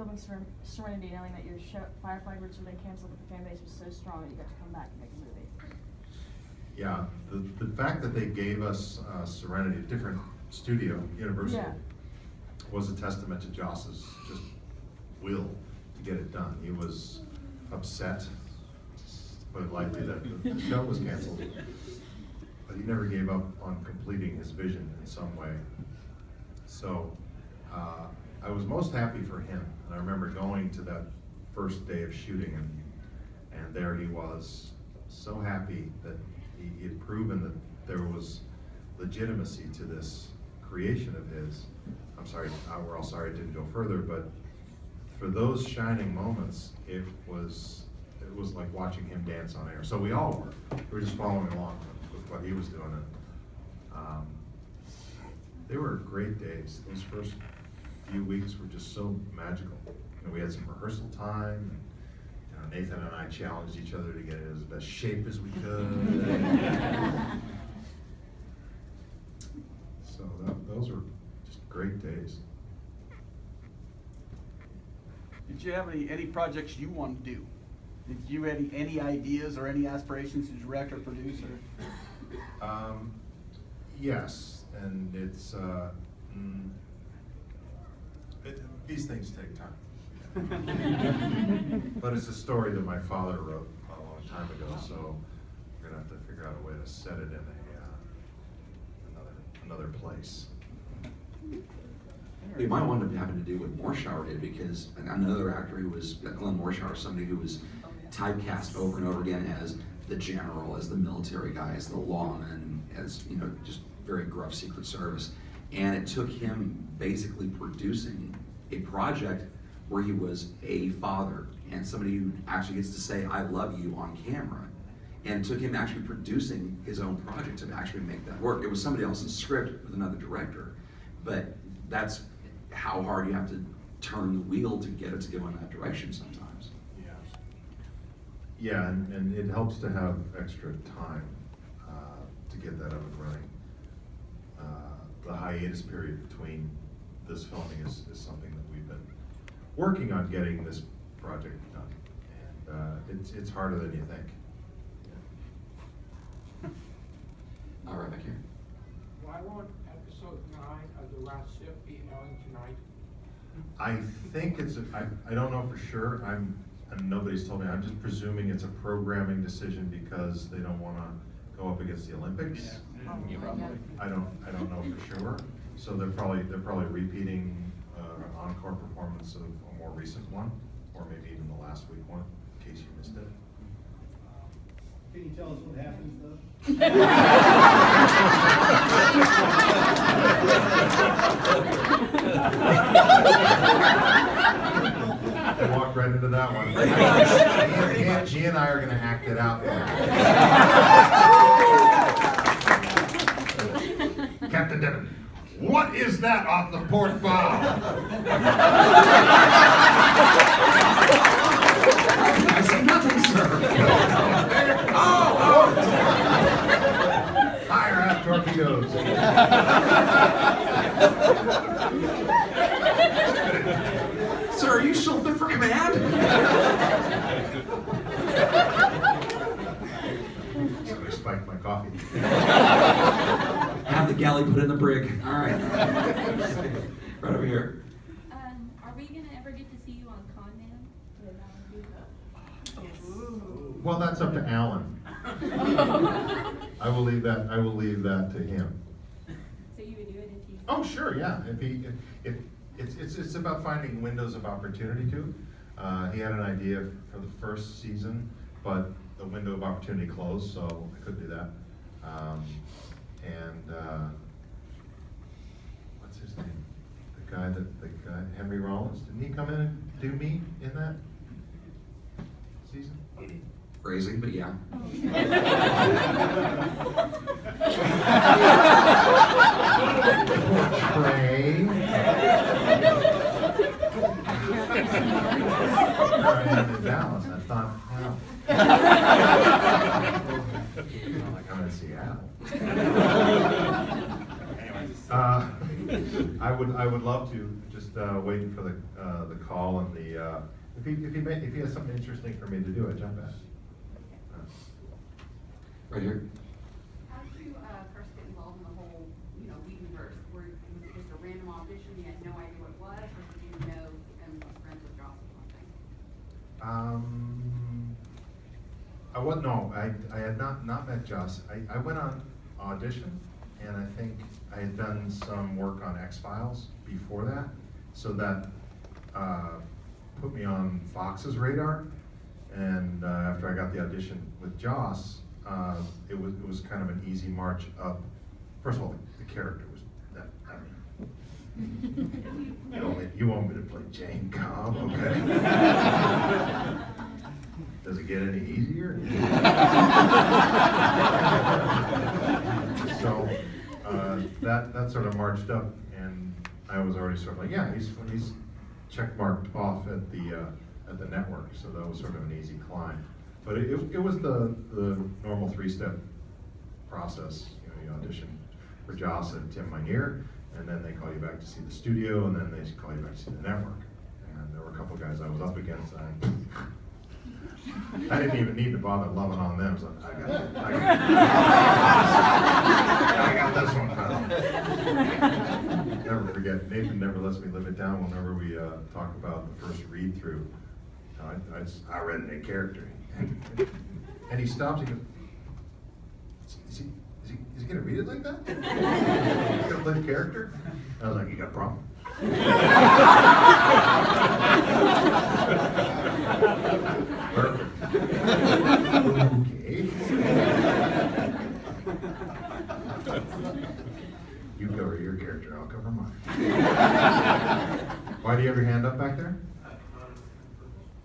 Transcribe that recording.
filming Serenity, knowing that your firefighters had been canceled, but the fan base was so strong that you got to come back and make a movie? Yeah, the fact that they gave us Serenity, a different studio, Universal, Yeah. was a testament to Joss's just will to get it done. He was upset, to put it lightly, that the show was canceled, but he never gave up on completing his vision in some way. So I was most happy for him, and I remember going to that first day of shooting, and there he was, so happy that he had proven that there was legitimacy to this creation of his. I'm sorry, we're all sorry it didn't go further, but for those shining moments, it was like watching him dance on air. So we all were. We were just following along with what he was doing. And, they were great days. Those first few weeks were just so magical. You know, we had some rehearsal time. And, Nathan and I challenged each other to get in as best shape as we could. So those were just great days. Did you have any projects you want to do? Did you have any ideas or any aspirations to direct or produce? Yes, and it's these things take time. But it's a story that my father wrote a long time ago, so we're gonna have to figure out a way to set it in another place. We might want to having to do what Morshower did, because another actor who was, Glenn Morshower, somebody who was typecast over and over again as the general, as the military guy, as the lawman, as, you know, just very gruff Secret Service. And it took him basically producing a project where he was a father and somebody who actually gets to say, I love you on camera. And it took him actually producing his own project to actually make that work. It was somebody else's script with another director, but that's how hard you have to turn the wheel to get it to go in that direction sometimes. Yeah, and it helps to have extra time to get that up and running. The hiatus period between this filming is something that we've been working on getting this project done, and it's harder than you think. All right, back here. Why won't episode 9 of The Last Ship be airing tonight? I think I don't know for sure. And nobody's told me. I'm just presuming it's a programming decision because they don't want to go up against the Olympics. Yeah, probably. I don't know for sure. So they're probably repeating an encore performance of a more recent one, or maybe even the last week one, in case you missed it. Can you tell us what happens though? I walked right into that one. He and I are going to act it out. Captain Devon, what is that off the port bow? I said nothing, sir. Fire out torpedoes. Sir, are you still fit for command? Somebody spiked my coffee. Have the galley put in the brig. All right. Right over here. Are we gonna ever get to see you on Con Man? Well, that's up to Alan. I will leave that to him. So you would do it if you? Oh, sure, yeah. If it's about finding windows of opportunity too. He had an idea for the first season, but the window of opportunity closed, so I couldn't do that. What's his name? The guy Henry Rollins. Didn't he come in and do me in that season? Phrasing, but yeah. Trey. In Dallas, I thought, wow. Like I'm in Seattle. I would love to, just waiting for the call and the, if he has something interesting for me to do, I'd jump at it. Right here. How did you first get involved in the whole, Wheatonverse? Was it just a random audition, you had no idea what it was, or did you know and was friends with Joss or something? I had not met Joss. I went on audition, and I think I had done some work on X-Files before that, so that put me on Fox's radar. And after I got the audition with Joss, it was kind of an easy march up. First of all, the character was that. I mean, you want me to play Jane Cobb, okay? Does it get any easier? So that sort of marched up, and I was already sort of like, yeah, he's checkmarked off at the network, so that was sort of an easy climb. But it was the normal 3-step process. You audition for Joss and Tim Minear, and then they call you back to see the studio, and then they call you back to see the network. And there were a couple guys I was up against. I didn't even need to bother loving on them. So I got this one, pal. Never forget, Nathan never lets me live it down whenever we talk about the first read through. I read it in character. And he stops, he goes, is he gonna read it like that? He's gonna play the character? I was like, you got a problem?